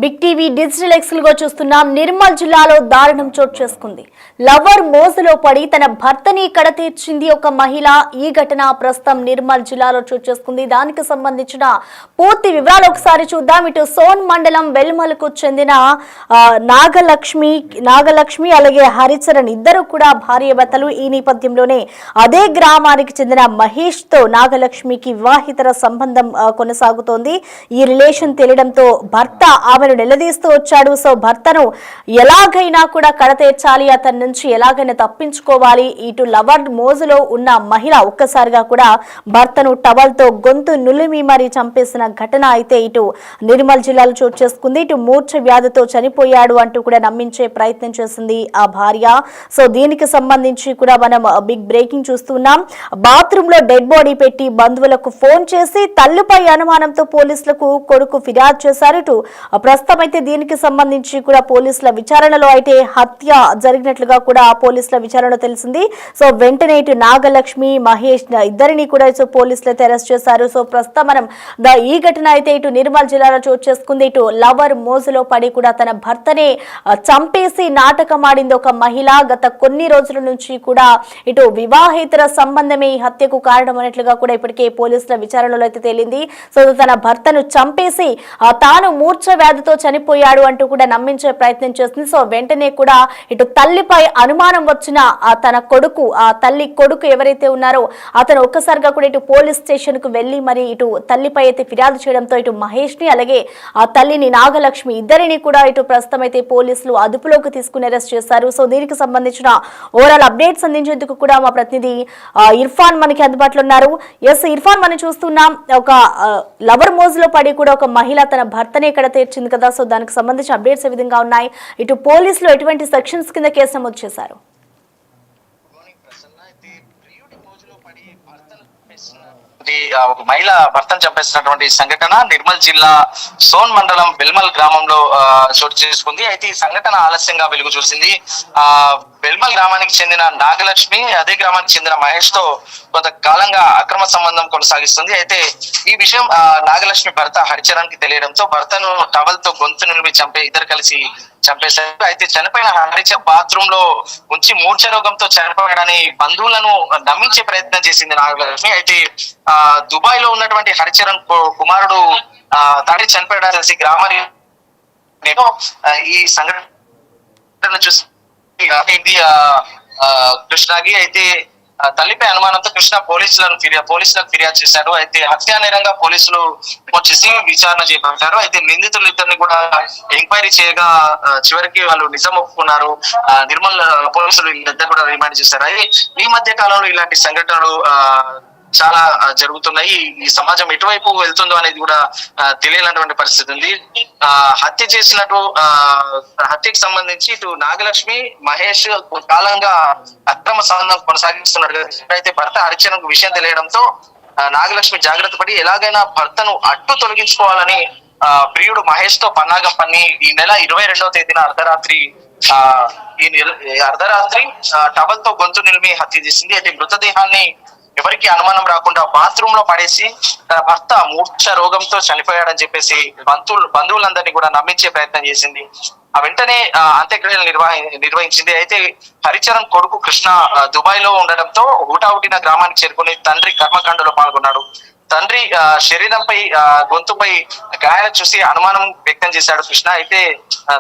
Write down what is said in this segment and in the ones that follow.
Big TV digital ఎక్స్లుగా చూస్తున్నాం. నిర్మల్ జిల్లాలో దారుణం చోటు చేసుకుంది. లవర్ మోజులో పడి తన భర్తని కడతీర్చింది ఒక మహిళ. ఈ ఘటన ప్రస్తుతం నిర్మల్ జిల్లాలో చోటు చేసుకుంది. దానికి సంబంధించిన పూర్తి వివరాలు ఒకసారి చూద్దాం. ఇటు సోన్ మండలం వెల్మలకు చెందిన నాగలక్ష్మి అలాగే హరిచరణ్ ఇద్దరు కూడా భార్య భర్తలు. ఈ నేపథ్యంలోనే అదే గ్రామానికి చెందిన మహేష్ తో నాగలక్ష్మికి వివాహితర సంబంధం కొనసాగుతోంది. ఈ రిలేషన్ తెలియడంతో భర్త ఆమెను నిలదీస్తూ వచ్చాడు. సో భర్తను ఎలాగైనా కూడా కడతీర్చాలి, అతని నుంచి ఎలాగైనా తప్పించుకోవాలి. ఇటు లవర్ మోజులో ఉన్న మహిళ ఒక్కసారిగా కూడా భర్తను టవల్తో గొంతు నులిమి మరీ చంపేసిన ఘటన అయితే ఇటు నిర్మల్ జిల్లాలో చోటు చేసుకుంది. ఇటు మూర్ఛ వ్యాధితో చనిపోయాడు అంటూ కూడా నమ్మించే ప్రయత్నం చేసింది ఆ భార్య. సో దీనికి సంబంధించి కూడా మనం బిగ్ బ్రేకింగ్ చూస్తున్నాం. బాత్రూమ్ లో డెడ్ బాడీ పెట్టి బంధువులకు ఫోన్ చేసి తల్లిపై అనుమానంతో పోలీసులకు కొడుకు ఫిర్యాదు చేశారు. ఇటు ప్రస్తుతం అయితే దీనికి సంబంధించి కూడా పోలీసుల విచారణలో అయితే హత్య జరిగినట్లుగా కూడా పోలీసుల విచారణలో తెలిసింది. సో వెంటనే ఇటు నాగలక్ష్మి మహేష్ ఇద్దరిని కూడా పోలీసులు అయితే అరెస్ట్ చేశారు. సో ప్రస్తుతం మనం ఈ ఘటన అయితే ఇటు నిర్మల్ జిల్లాలో చోటు చేసుకుంది. ఇటు లవర్ మోజులో పడి కూడా తన భర్తనే చంపేసి నాటకమాడింది ఒక మహిళ. గత కొన్ని రోజుల నుంచి కూడా ఇటు వివాహేతర సంబంధమే ఈ హత్యకు కారణం అన్నట్లుగా కూడా ఇప్పటికే పోలీసుల విచారణలో అయితే తేలింది. సో తన భర్తను చంపేసి తాను మూర్ఛ వ్యాధితో చనిపోయాడు అంటూ కూడా నమ్మించే ప్రయత్నం చేస్తుంది. సో వెంటనే కూడా ఇటు తల్లిపై అనుమానం వచ్చిన తన కొడుకు తల్లి కొడుకు ఎవరైతే ఉన్నారో అతను ఒక్కసారిగా కూడా ఇటు పోలీస్ స్టేషన్ కు వెళ్లి మరి ఇటు తల్లిపై అయితే ఫిర్యాదు చేయడంతో ఇటు మహేష్ ని అలాగే ఆ తల్లిని నాగలక్ష్మి ఇద్దరిని కూడా ఇటు ప్రస్తుతం అయితే పోలీసులు అదుపులోకి తీసుకుని అరెస్ట్ చేశారు. సో దీనికి సంబంధించిన ఓవరాల్ అప్డేట్స్ అందించేందుకు కూడా మా ప్రతినిధి ఇర్ఫాన్ మనకి అందుబాటులో ఉన్నారు. ఎస్ ఇర్ఫాన్, మనం చూస్తున్నాం ఒక లవర్ మోజులో పడి కూడా ఒక మహిళ తన భర్తనే ఇక్కడ తీర్చింది కదా. సో దానికి సంబంధించిన అప్డేట్స్ ఏ విధంగా ఉన్నాయి? ఇటు పోలీసులు ఎటువంటి సెక్షన్స్ కింద కేసు నమోదు చేశారు? ఒక మహిళ భర్తను చంపేసినటువంటి సంఘటన నిర్మల్ జిల్లా సోన్ మండలం బెల్మల్ గ్రామంలో చోటు చేసుకుంది. అయితే ఈ సంఘటన ఆలస్యంగా వెలుగు చూసింది. బెల్మల్ గ్రామానికి చెందిన నాగలక్ష్మి అదే గ్రామానికి చెందిన మహేష్ తో కొంతకాలంగా అక్రమ సంబంధం కొనసాగిస్తుంది. అయితే ఈ విషయం నాగలక్ష్మి భర్త హరిచరణ్ కి తెలియడంతో భర్తను టవల్ తో గొంతు నిలిపి ఇద్దరు కలిసి చంపేశారు. అయితే చనిపోయిన హరిచరణ్ బాత్రూమ్ లో ఉంచి మూర్ఛ రోగంతో చనిపోయాడని బంధువులను నమ్మించే ప్రయత్నం చేసింది నాగలక్ష్మి. అయితే దుబాయ్ లో ఉన్నటువంటి హరిచరణ్ కుమారుడు తండ్రి చనిపోయాడని తెలిసి గ్రామానికి ఈ సంఘటన చూసి కృష్ణకి అయితే తల్లిపై అనుమానంతో కృష్ణ పోలీసులకు ఫిర్యాదు చేశారు. అయితే హత్యా నేరంగా పోలీసులు వచ్చేసి విచారణ చేపట్టారు. అయితే నిందితులు ఇద్దరిని కూడా ఎంక్వైరీ చేయగా చివరికి వాళ్ళు నిజం ఒప్పుకున్నారు. నిర్మల్ పోలీసులు ఇద్దరు కూడా రిమాండ్ చేశారు. ఈ మధ్య కాలంలో ఇలాంటి సంఘటనలు చాలా జరుగుతున్నాయి. ఈ సమాజం ఎటువైపు వెళ్తుందో అనేది కూడా తెలియనటువంటి పరిస్థితి ఉంది. హత్యకి సంబంధించి ఇటు నాగలక్ష్మి మహేష్ కాలంగా అక్రమ సంబంధం కొనసాగిస్తున్నారు. అయితే భర్త హరిచరణ్ విషయం తెలియడంతో నాగలక్ష్మి జాగ్రత్త పడి ఎలాగైనా భర్తను అడ్డు తొలగించుకోవాలని ప్రియుడు మహేష్ తో పన్నాగం పన్ని ఈ నెల 22వ తేదీన అర్ధరాత్రి టవల్ తో గొంతు నిలిమి హత్య చేసింది. అయితే మృతదేహాన్ని ఎవరికి అనుమానం రాకుండా బాత్రూమ్ లో పడేసి తన భర్త మూర్ఛ రోగంతో చనిపోయాడని చెప్పేసి బంధువులందరినీ కూడా నమ్మించే ప్రయత్నం చేసింది. వెంటనే అంత్యక్రియలు నిర్వహించింది. అయితే హరిచరణ్ కొడుకు కృష్ణ దుబాయ్ లో ఉండడంతో హుటాహుటిన గ్రామానికి చేరుకుని తండ్రి కర్మకాండలో పాల్గొన్నాడు. తండ్రి శరీరంపై గొంతుపై గాయాలు చూసి అనుమానం వ్యక్తం చేశాడు కృష్ణ. అయితే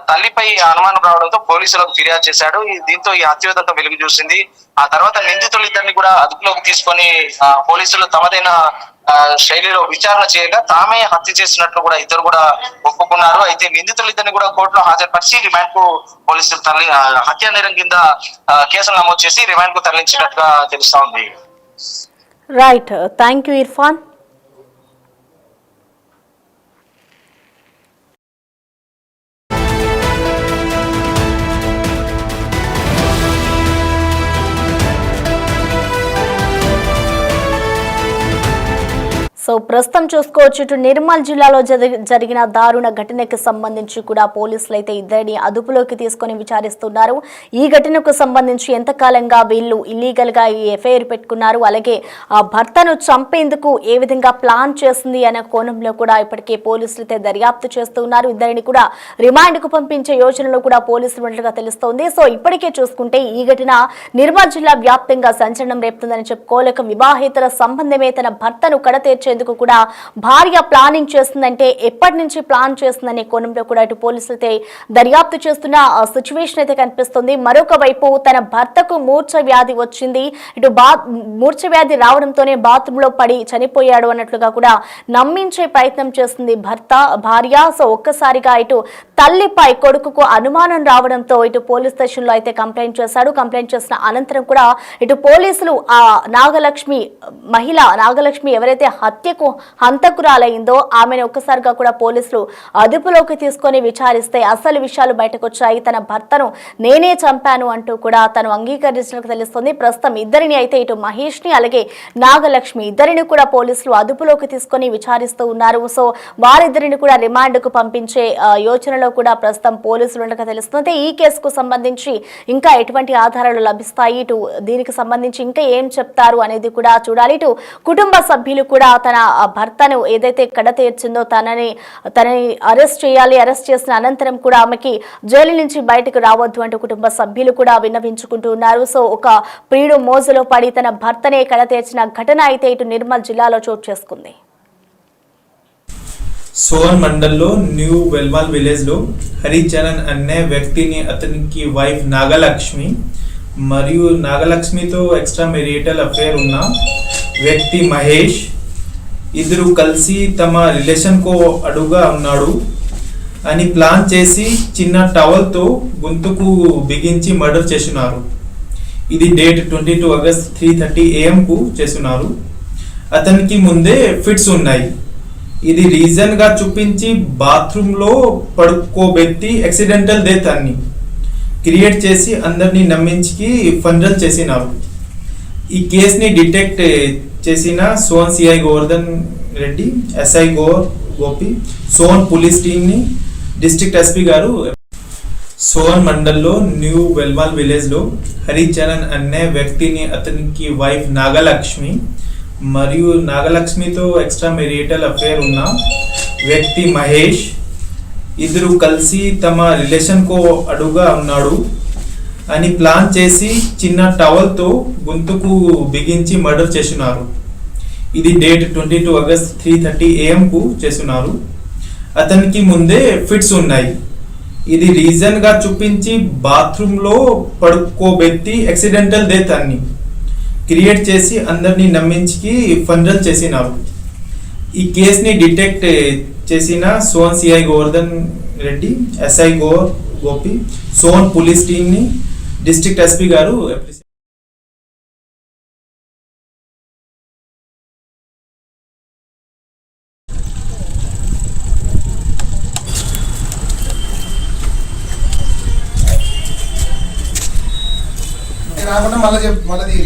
తల్లిపై అనుమానం రావడంతో పోలీసులకు ఫిర్యాదు చేశాడు. దీంతో ఈ హత్యోదంతం వెలుగు చూసింది. ఆ తర్వాత నిందితులు ఇద్దరిని కూడా అదుపులోకి తీసుకొని పోలీసులు తమదైన శైలిలో విచారణ చేయగా తామే హత్య చేసినట్లు కూడా ఇద్దరు కూడా ఒప్పుకున్నారు. అయితే నిందితులు ఇద్దరిని కూడా కోర్టులో హాజరుపరిచి రిమాండ్ కు పోలీసులు హత్యా నేరం కింద కేసులు నమోదు చేసి రిమాండ్ కు తరలించినట్టుగా తెలుస్తా ఉంది. Right, thank you Irfan. So ప్రస్తుతం చూసుకోవచ్చు ఇటు నిర్మల్ జిల్లాలో జరిగిన దారుణ ఘటనకు సంబంధించి కూడా పోలీసులు అయితే ఇద్దరిని అదుపులోకి తీసుకొని విచారిస్తున్నారు. ఈ ఘటనకు సంబంధించి ఎంతకాలంగా వీళ్ళు ఇల్లీగల్ గా ఈ ఎఫ్ఐఆర్ పెట్టుకున్నారు, అలాగే ఆ భర్తను చంపేందుకు ఏ విధంగా ప్లాన్ చేసింది అనే కోణంలో కూడా ఇప్పటికే పోలీసులు అయితే దర్యాప్తు చేస్తున్నారు. ఇద్దరిని కూడా రిమాండ్ కు పంపించే యోచనలో కూడా పోలీసులు ఉన్నట్లుగా తెలుస్తోంది. సో ఇప్పటికే చూసుకుంటే ఈ ఘటన నిర్మల్ జిల్లా వ్యాప్తంగా సంచలనం రేపుతుందని చెప్పుకోలేక వివాహేతర సంబంధమే తన భర్తను కడతీర్చేందుకు కూడా భార్య ప్లానింగ్ చేస్తుందంటే ఎప్పటి నుంచి ప్లాన్ చేస్తుందనే కోణంలో కూడా ఇటు పోలీసులైతే దర్యాప్తు చేస్తున్న సిచ్యువేషన్ అయితే కనిపిస్తుంది. మరొక వైపు తన భర్తకు మూర్ఛ వ్యాధి వచ్చింది, ఇటు మూర్ఛ వ్యాధి రావడంతోనే బాత్రూమ్ లో పడి చనిపోయాడు అన్నట్లుగా కూడా నమ్మించే ప్రయత్నం చేస్తుంది భార్య. సో ఒక్కసారిగా ఇటు తల్లిపై కొడుకుకు అనుమానం రావడంతో ఇటు పోలీస్ స్టేషన్ లో అయితే కంప్లైంట్ చేశాడు. కంప్లైంట్ చేసిన అనంతరం కూడా ఇటు పోలీసులు ఆ నాగలక్ష్మి ఎవరైతే హంతకురాలైందో ఆమెను ఒక్కసారిగా కూడా పోలీసులు అదుపులోకి తీసుకొని విచారిస్తే అసలు విషయాలు బయటకు వచ్చాయి. తన భర్తను నేనే చంపాను అంటూ కూడా తను అంగీకరించినట్టు తెలుస్తుంది. ప్రస్తుతం ఇద్దరిని అయితే ఇటు మహేష్ ని అలాగే నాగలక్ష్మి ఇద్దరిని కూడా పోలీసులు అదుపులోకి తీసుకొని విచారిస్తూ ఉన్నారు. సో వారిద్దరిని కూడా రిమాండ్ కు పంపించే యోచనలో కూడా ప్రస్తుతం పోలీసులు ఉండగా తెలుస్తుంది. ఈ కేసుకు సంబంధించి ఇంకా ఎటువంటి ఆధారాలు లభిస్తాయి, ఇటు దీనికి సంబంధించి ఇంకా ఏం చెప్తారు అనేది కూడా చూడాలి. ఇటు కుటుంబ సభ్యులు కూడా తన భర్తను ఏదైతే కడతీర్చిందో తనని అరెస్ట్ చేయాలి, అరెస్ట్ చేసిన అనంతరం కూడా ఆమెకి జైలు నుంచి బయటకు రావద్దు అంటూ కుటుంబ సభ్యులు కూడా విన్నవించుకుంటూ ఉన్నారు. సో ఒక ప్రియుడు మోజులో పడి తన భర్తనే కడతీర్చిన ఘటన అయితే ఇటు నిర్మల్ జిల్లాలో చోటు చేసుకుంది. సోన్ మండల్లో న్యూ వెల్మాల్ విలేజ్ లో హరిచరణ్ అనే వ్యక్తిని అతనికి వైఫ్ నాగలక్ష్మి మరియు నాగలక్ష్మితో ఎక్స్ట్రా మెరిటల్ అఫేర్ ఉన్న వ్యక్తి మహేష్ ఇద్దరు కలిసి తమ రిలేషన్ కో అడుగా ఉన్నాడు అని ప్లాన్ చేసి చిన్న టవల్తో గొంతుకు బిగించి మర్డర్ చేస్తున్నారు. ఇది డేట్ 22 ఆగస్ట్ 3:30 AM కు చేస్తున్నారు. అతనికి ముందే ఫిట్స్ ఉన్నాయి. ఇది రీజన్ గా చూపించి బాత్రూమ్ లో పడుకోబెట్టి యాక్సిడెంటల్ డెత్ అని క్రియేట్ చేసి అందరినీ నమ్మించి ఫండల్ చేసినారు. ఈ కేసుని డిటెక్ట్ చేసిన సోన్ సిఐ గోవర్ధన్ రెడ్డి, ఎస్ఐ గోపి, సోన్ పోలీస్ టీమ్ ని డిస్ట్రిక్ట్ ఎస్పీ గారు సోన్ మండల్లో న్యూ వెల్మాల్ విలేజ్ లో హరిచరణ్ అనే వ్యక్తిని అతనికి వైఫ్ నాగలక్ష్మి మరియు నాగలక్ష్మితో ఎక్స్ట్రా మెరిటల్ అఫేర్ ఉన్న వ్యక్తి మహేష్ ఇద్దరు కలిసి తమ రిలేషన్ కో అడుగా ఉన్నాడు అని ప్లాన్ చేసి చిన్న టవల్తో గొంతుకు బిగించి మర్డర్ చేస్తున్నారు. ఇది డేట్ 22 ఆగస్ట్ 3:30 AM కు చేస్తున్నారు. అతనికి ముందే ఫిట్స్ ఉన్నాయి. ఇది రీజన్ గా చూపించి బాత్రూమ్ లో పడుకోబెట్టి యాక్సిడెంటల్ డెత్ అని క్రియేట్ చేసి అందరినీ నమ్మించి ఫండల్ చేసినారు. ఈ కేసుని డిటెక్ట్ చేసిన సోన్ సిఐ గోవర్ధన్ రెడ్డి, ఎస్ఐ గోపి, సోన్ పోలీస్ టీమ్ ని డిస్ట్రిక్ట్ ఎస్పీ గారు రాకుండా మళ్ళీ